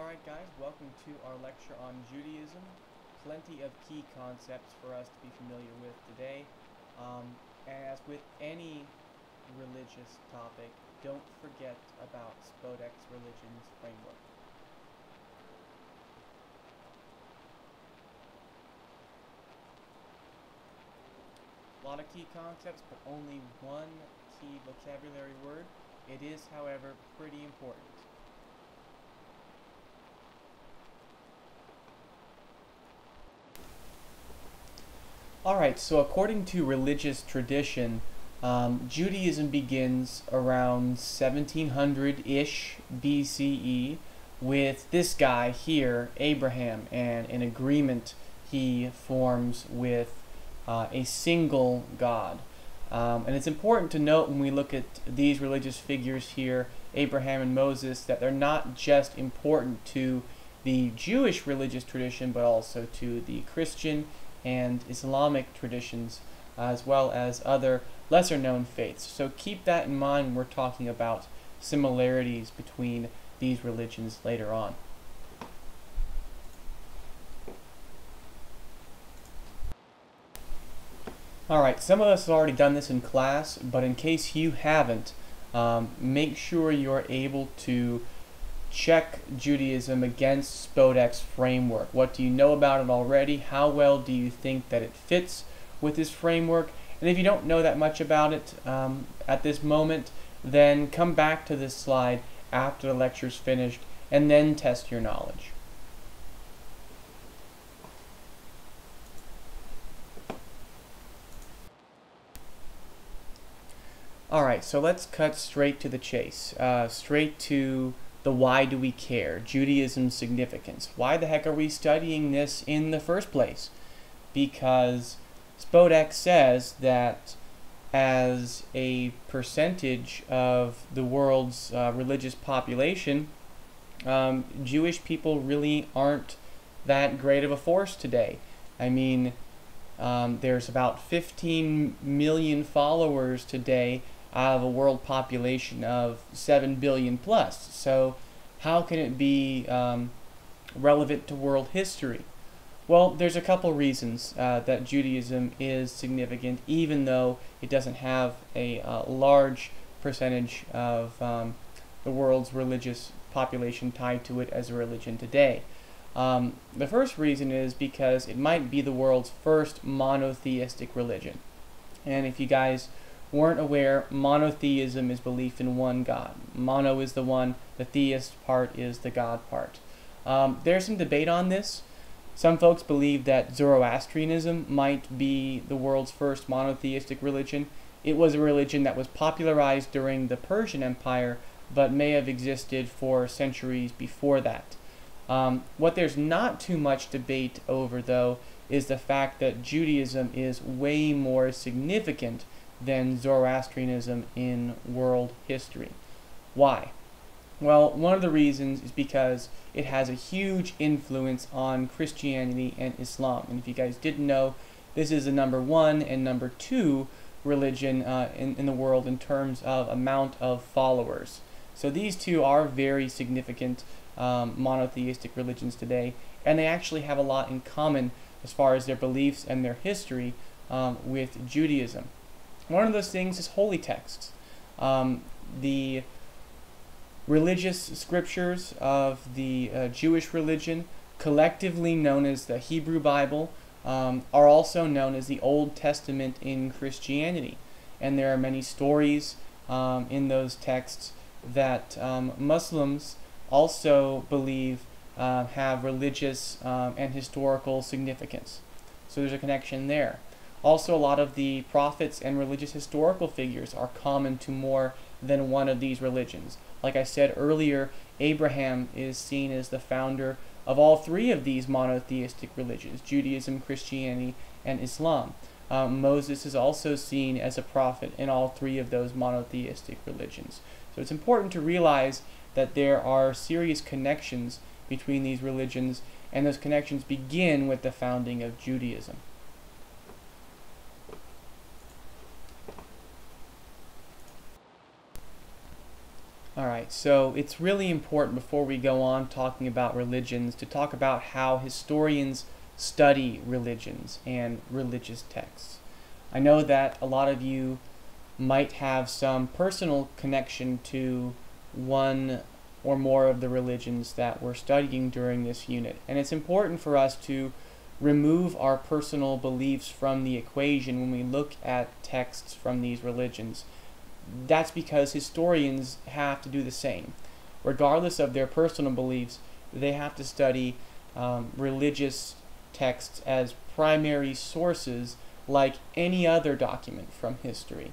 Alright guys, welcome to our lecture on Judaism. Plenty of key concepts for us to be familiar with today. As with any religious topic, don't forget about Spodek's religion's framework. A lot of key concepts, but only one key vocabulary word. It is, however, pretty important. Alright, so according to religious tradition, Judaism begins around 1700-ish BCE with this guy here, Abraham, and an agreement he forms with a single God. And it's important to note when we look at these religious figures here, Abraham and Moses, that they're not just important to the Jewish religious tradition, but also to the Christian and Islamic traditions, as well as other lesser-known faiths. So keep that in mind when we're talking about similarities between these religions later on. Alright, some of us have already done this in class, but in case you haven't, make sure you're able to check Judaism against Spodek's framework. What do you know about it already? How well do you think that it fits with this framework? And if you don't know that much about it at this moment, then come back to this slide after the lecture's finished and then test your knowledge. Alright, so let's cut straight to the chase, straight to the why do we care, Judaism's significance. Why the heck are we studying this in the first place? Because Spodek says that as a percentage of the world's religious population, Jewish people really aren't that great of a force today. I mean, there's about 15 million followers today out of a world population of 7 billion plus. So how can it be relevant to world history? Well, there's a couple reasons that Judaism is significant, even though it doesn't have a large percentage of the world's religious population tied to it as a religion today. The first reason is because it might be the world's first monotheistic religion. And if you guys weren't aware, monotheism is belief in one God. Mono is the one, the theist part is the God part. There's some debate on this. Some folks believe that Zoroastrianism might be the world's first monotheistic religion. It was a religion that was popularized during the Persian Empire, but may have existed for centuries before that. What there's not too much debate over, though, is the fact that Judaism is way more significant than Zoroastrianism in world history. Why? Well, one of the reasons is because it has a huge influence on Christianity and Islam. And if you guys didn't know, this is the #1 and #2 religion in the world in terms of amount of followers. So these two are very significant monotheistic religions today, and they actually have a lot in common as far as their beliefs and their history with Judaism. One of those things is holy texts. The religious scriptures of the Jewish religion, collectively known as the Hebrew Bible, are also known as the Old Testament in Christianity. And there are many stories in those texts that Muslims also believe have religious and historical significance. So there's a connection there. Also, a lot of the prophets and religious historical figures are common to more than one of these religions. Like I said earlier, Abraham is seen as the founder of all three of these monotheistic religions, Judaism, Christianity, and Islam. Moses is also seen as a prophet in all three of those monotheistic religions. So it's important to realize that there are serious connections between these religions, and those connections begin with the founding of Judaism. Alright, so it's really important before we go on talking about religions to talk about how historians study religions and religious texts. I know that a lot of you might have some personal connection to one or more of the religions that we're studying during this unit, and it's important for us to remove our personal beliefs from the equation when we look at texts from these religions. That's because historians have to do the same. Regardless of their personal beliefs, they have to study religious texts as primary sources like any other document from history.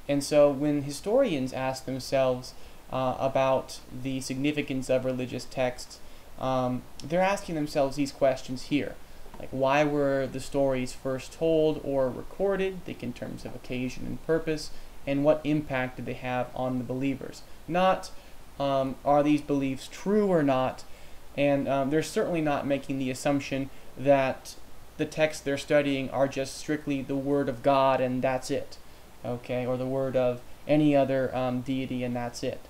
And so when historians ask themselves about the significance of religious texts, they're asking themselves these questions here. Like, why were the stories first told or recorded? Think in terms of occasion and purpose. And what impact did they have on the believers? Not, are these beliefs true or not? And they're certainly not making the assumption that the texts they're studying are just strictly the Word of God and that's it, okay? Or the word of any other deity and that's it.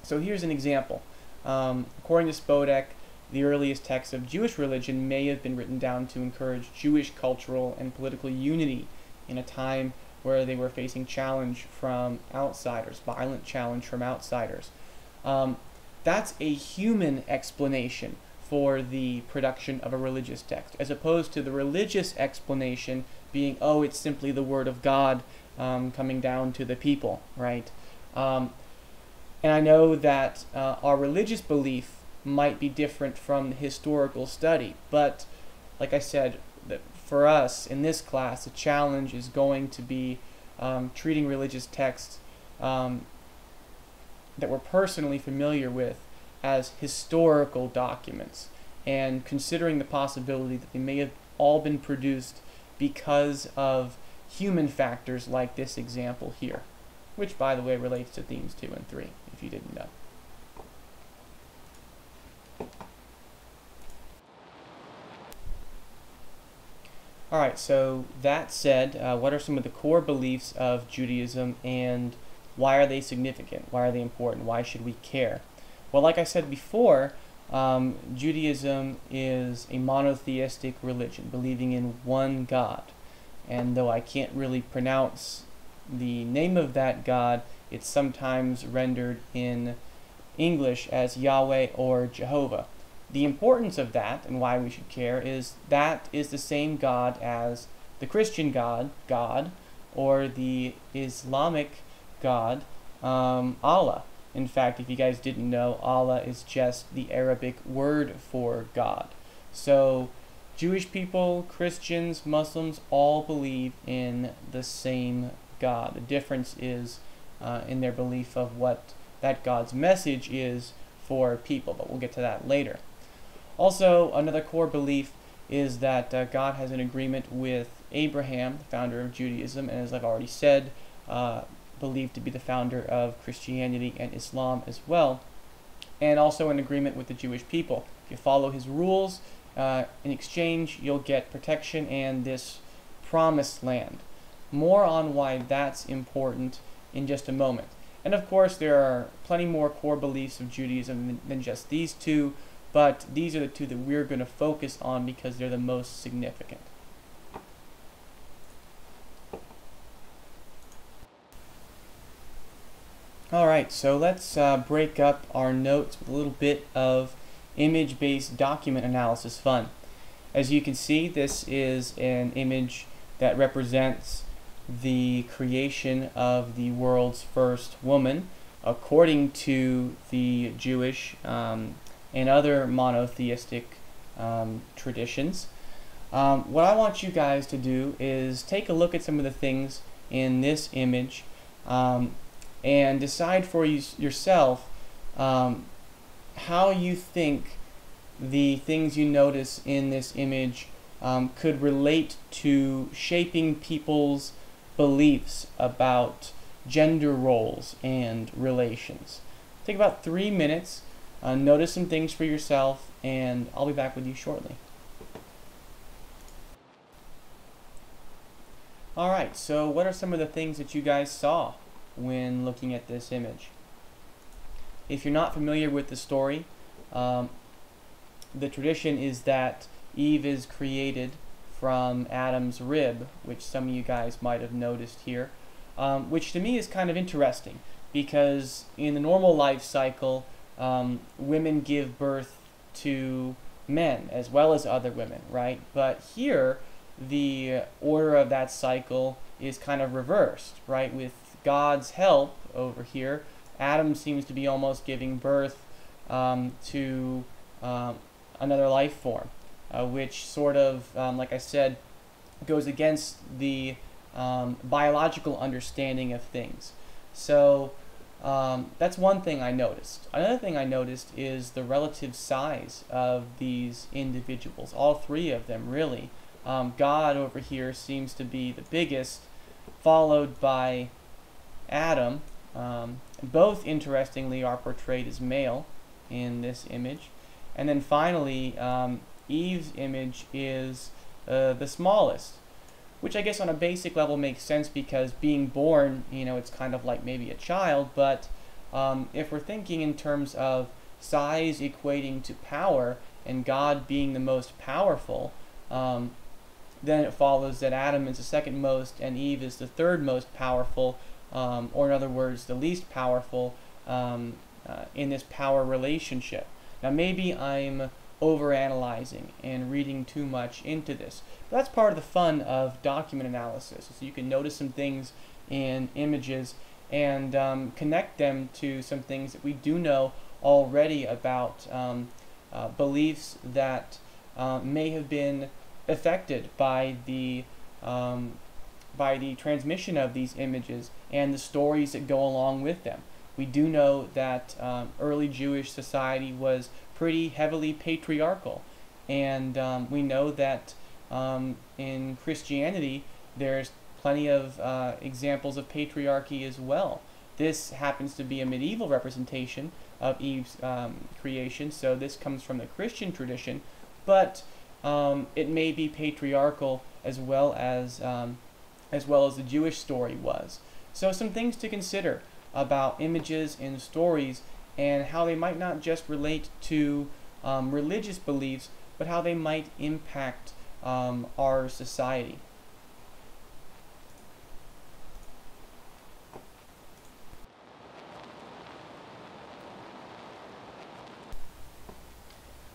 So here's an example. According to Spodek, the earliest texts of Jewish religion may have been written down to encourage Jewish cultural and political unity in a time where they were facing challenge from outsiders, violent challenge from outsiders. That's a human explanation for the production of a religious text, as opposed to the religious explanation being, oh, it's simply the Word of God coming down to the people, right? And I know that our religious belief might be different from the historical study, but like I said, for us in this class, the challenge is going to be treating religious texts that we're personally familiar with as historical documents, and considering the possibility that they may have all been produced because of human factors like this example here, which by the way relates to themes 2 and 3, if you didn't know. Alright, so that said, what are some of the core beliefs of Judaism and why are they significant? Why are they important? Why should we care? Well, like I said before, Judaism is a monotheistic religion, believing in one God. And though I can't really pronounce the name of that God, it's sometimes rendered in English as Yahweh or Jehovah. The importance of that and why we should care is that is the same God as the Christian God, or the Islamic God, Allah. In fact, if you guys didn't know, Allah is just the Arabic word for God. So Jewish people, Christians, Muslims all believe in the same God. The difference is in their belief of what that God's message is for people, but we'll get to that later. Also, another core belief is that God has an agreement with Abraham, the founder of Judaism, and as I've already said, believed to be the founder of Christianity and Islam as well, and also an agreement with the Jewish people. If you follow his rules, in exchange you'll get protection and this promised land. More on why that's important in just a moment. And of course there are plenty more core beliefs of Judaism than just these two, but these are the two that we're going to focus on because they're the most significant. Alright, so let's break up our notes with a little bit of image-based document analysis fun. As you can see, this is an image that represents the creation of the world's first woman according to the Jewish and other monotheistic traditions. What I want you guys to do is take a look at some of the things in this image and decide for yourself how you think the things you notice in this image could relate to shaping people's beliefs about gender roles and relations. Take about 3 minutes, notice some things for yourself, and I'll be back with you shortly. Alright, so what are some of the things that you guys saw when looking at this image? if you're not familiar with the story, the tradition is that Eve is created from Adam's rib, which some of you guys might have noticed here, which to me is kind of interesting because in the normal life cycle, women give birth to men as well as other women, right? But here, the order of that cycle is kind of reversed, right? With God's help over here, Adam seems to be almost giving birth to another life form, which sort of, like I said, goes against the biological understanding of things. So that's one thing I noticed. Another thing I noticed is the relative size of these individuals, all three of them really. God over here seems to be the biggest, followed by Adam. Both, interestingly, are portrayed as male in this image. And then finally, Eve's image is the smallest, which I guess on a basic level makes sense because being born, it's kind of like maybe a child, but if we're thinking in terms of size equating to power and God being the most powerful, then it follows that Adam is the second most and Eve is the third most powerful, or in other words, the least powerful in this power relationship. Now maybe I'm overanalyzing and reading too much into this, but that's part of the fun of document analysis. So you can notice some things in images and connect them to some things that we do know already about beliefs that may have been affected by the transmission of these images and the stories that go along with them. We do know that early Jewish society was pretty heavily patriarchal, and we know that in Christianity there's plenty of examples of patriarchy as well. This happens to be a medieval representation of Eve's creation, so this comes from the Christian tradition, but it may be patriarchal as well as the Jewish story was. So some things to consider about images and stories and how they might not just relate to religious beliefs, but how they might impact our society.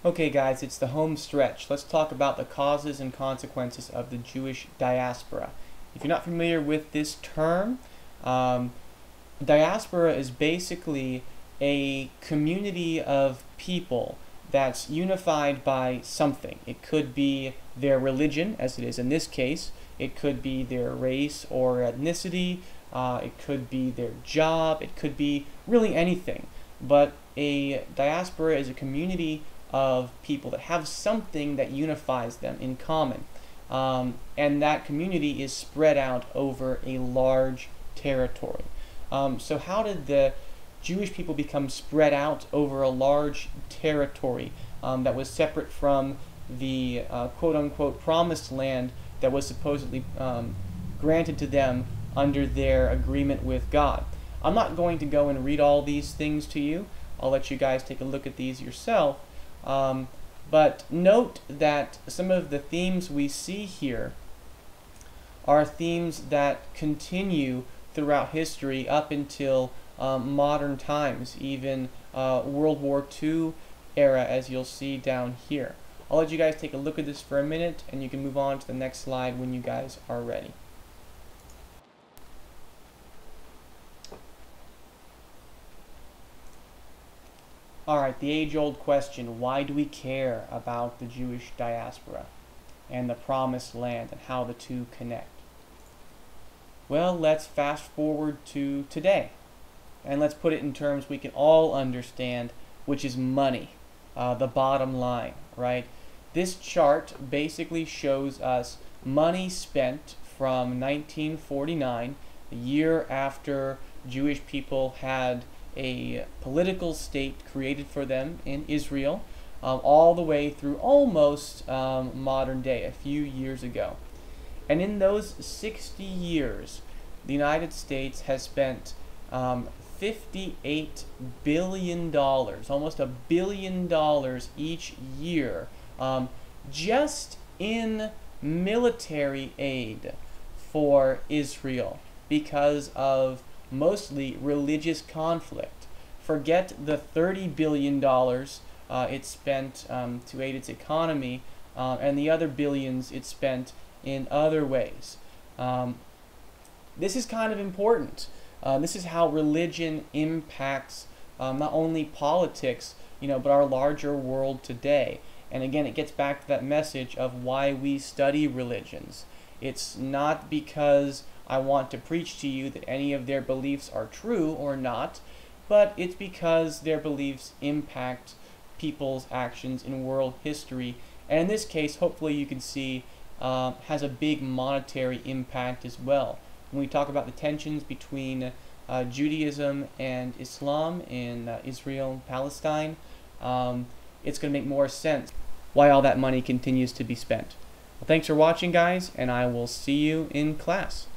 Okay guys, it's the home stretch. Let's talk about the causes and consequences of the Jewish diaspora. If you're not familiar with this term, diaspora is basically a community of people that's unified by something. It could be their religion, as it is in this case. It could be their race or ethnicity. It could be their job. It could be really anything. But a diaspora is a community of people that have something that unifies them in common. And that community is spread out over a large territory. So how did the Jewish people become spread out over a large territory that was separate from the quote-unquote promised land that was supposedly granted to them under their agreement with God? I'm not going to go and read all these things to you. I'll let you guys take a look at these yourself. But note that some of the themes we see here are themes that continue throughout history up until modern times, even World War II era, as you'll see down here. I'll let you guys take a look at this for a minute, and you can move on to the next slide when you guys are ready. Alright, the age-old question, why do we care about the Jewish diaspora and the promised land and how the two connect? Well, let's fast forward to today, and let's put it in terms we can all understand, which is money, the bottom line, right? This chart basically shows us money spent from 1949, the year after Jewish people had a political state created for them in Israel, all the way through almost modern day, a few years ago. And in those 60 years, the United States has spent $58 billion, almost $1 billion each year, just in military aid for Israel because of mostly religious conflict. Forget the $30 billion it spent to aid its economy and the other billions it spent in other ways. This is kind of important. This is how religion impacts not only politics, but our larger world today. And again, it gets back to that message of why we study religions. It's not because I want to preach to you that any of their beliefs are true or not, but it's because their beliefs impact people's actions in world history. And in this case, hopefully you can see, has a big monetary impact as well. When we talk about the tensions between Judaism and Islam in Israel and Palestine, it's going to make more sense why all that money continues to be spent. Well, thanks for watching, guys, and I will see you in class.